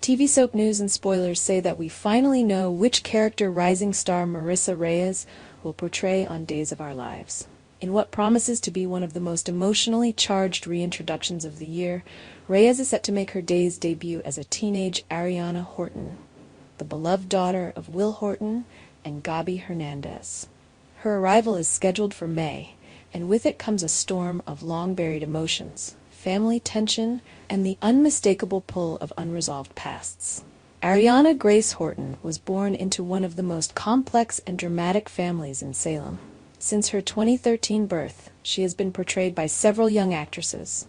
TV soap news and spoilers say that we finally know which character rising star Marissa Reyes will portray on Days of Our Lives. In what promises to be one of the most emotionally charged reintroductions of the year, Reyes is set to make her Days debut as a teenage Arianna Horton, the beloved daughter of Will Horton and Gabi Hernandez. Her arrival is scheduled for May, and with it comes a storm of long-buried emotions, family tension, and the unmistakable pull of unresolved pasts. Ariana Grace Horton was born into one of the most complex and dramatic families in Salem. Since her 2013 birth, she has been portrayed by several young actresses.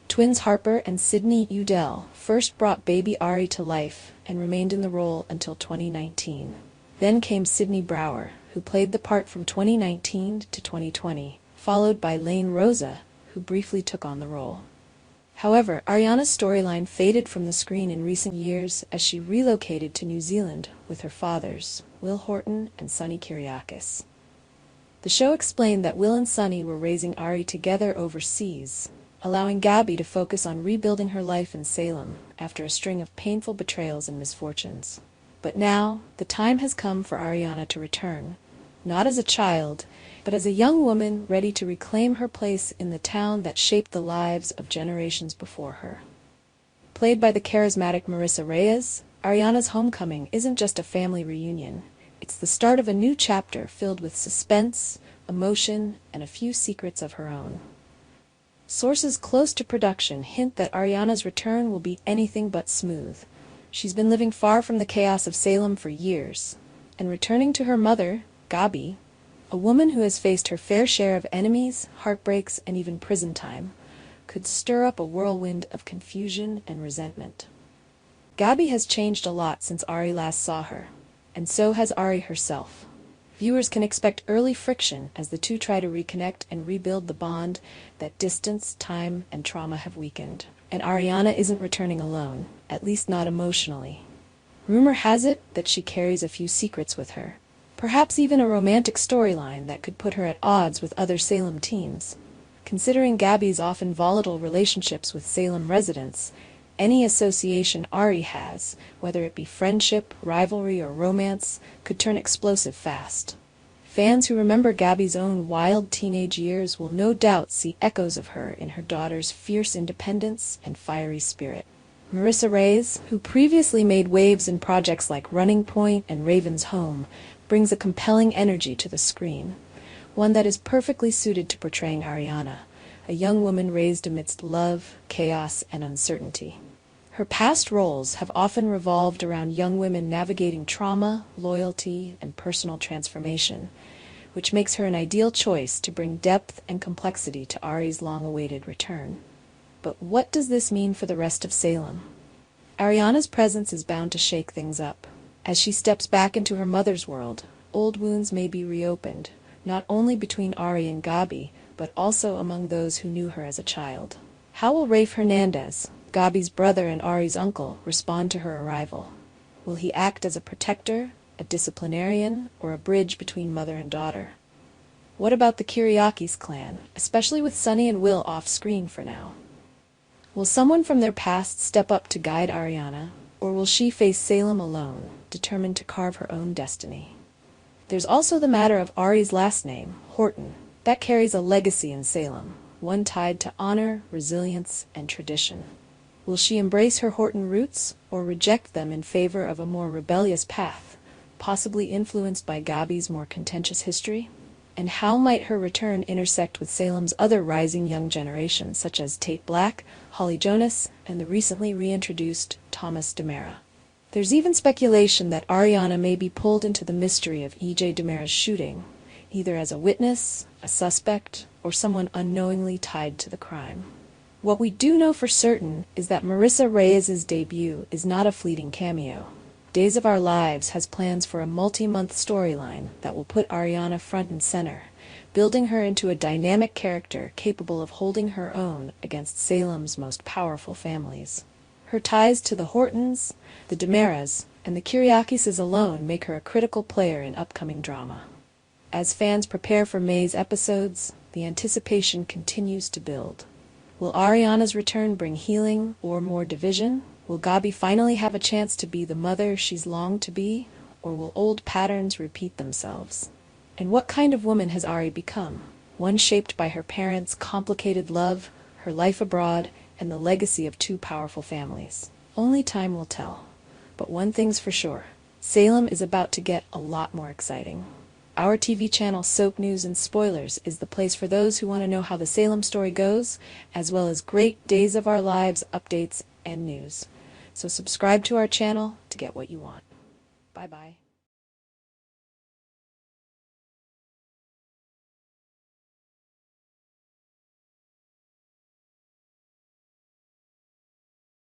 Twins Harper and Sydney Udell first brought baby Ari to life and remained in the role until 2019. Then came Sydney Brower, who played the part from 2019 to 2020, followed by Lane Rosa, who briefly took on the role. However, Ariana's storyline faded from the screen in recent years as she relocated to New Zealand with her fathers, Will Horton and Sonny Kyriakis. The show explained that Will and Sonny were raising Ari together overseas, allowing Gabi to focus on rebuilding her life in Salem after a string of painful betrayals and misfortunes. But now, the time has come for Ariana to return, not as a child, but as a young woman ready to reclaim her place in the town that shaped the lives of generations before her. Played by the charismatic Marissa Reyes, Ariana's homecoming isn't just a family reunion. It's the start of a new chapter filled with suspense, emotion, and a few secrets of her own. Sources close to production hint that Ariana's return will be anything but smooth. She's been living far from the chaos of Salem for years, and returning to her mother, Gabi, a woman who has faced her fair share of enemies, heartbreaks, and even prison time, could stir up a whirlwind of confusion and resentment. Gabi has changed a lot since Ari last saw her, and so has Ari herself. Viewers can expect early friction as the two try to reconnect and rebuild the bond that distance, time, and trauma have weakened. And Ariana isn't returning alone, at least not emotionally. Rumor has it that she carries a few secrets with her, perhaps even a romantic storyline that could put her at odds with other Salem teens. Considering Gabi's often volatile relationships with Salem residents, any association Ari has, whether it be friendship, rivalry, or romance, could turn explosive fast. Fans who remember Gabi's own wild teenage years will no doubt see echoes of her in her daughter's fierce independence and fiery spirit. Marissa Reyes, who previously made waves in projects like Running Point and Raven's Home, brings a compelling energy to the screen, one that is perfectly suited to portraying Ariana, a young woman raised amidst love, chaos, and uncertainty. Her past roles have often revolved around young women navigating trauma, loyalty, and personal transformation, which makes her an ideal choice to bring depth and complexity to Ari's long-awaited return. But what does this mean for the rest of Salem? Ariana's presence is bound to shake things up. As she steps back into her mother's world, old wounds may be reopened, not only between Ari and Gabi, but also among those who knew her as a child. How will Rafe Hernandez, Gabi's brother and Ari's uncle, respond to her arrival? Will he act as a protector, a disciplinarian, or a bridge between mother and daughter? What about the Kyriakis clan, especially with Sonny and Will off-screen for now? Will someone from their past step up to guide Ariana, or will she face Salem alone, determined to carve her own destiny? There's also the matter of Ari's last name, Horton. That carries a legacy in Salem, one tied to honor, resilience, and tradition. Will she embrace her Horton roots, or reject them in favor of a more rebellious path, possibly influenced by Gabi's more contentious history? And how might her return intersect with Salem's other rising young generations, such as Tate Black, Holly Jonas, and the recently reintroduced Thomas DiMera? There's even speculation that Ariana may be pulled into the mystery of E.J. DiMera's shooting, either as a witness, a suspect, or someone unknowingly tied to the crime. What we do know for certain is that Marissa Reyes' debut is not a fleeting cameo. Days of Our Lives has plans for a multi-month storyline that will put Ariana front and center, building her into a dynamic character capable of holding her own against Salem's most powerful families. Her ties to the Hortons, the DiMeras, and the Kyriakises alone make her a critical player in upcoming drama. As fans prepare for May's episodes, the anticipation continues to build. Will Ariana's return bring healing or more division? Will Gabi finally have a chance to be the mother she's longed to be, or will old patterns repeat themselves? And what kind of woman has Ari become? One shaped by her parents' complicated love, her life abroad, and the legacy of two powerful families. Only time will tell. But one thing's for sure. Salem is about to get a lot more exciting. Our TV channel Soap News and Spoilers is the place for those who want to know how the Salem story goes, as well as great Days of Our Lives updates and news. So subscribe to our channel to get what you want. Bye-bye.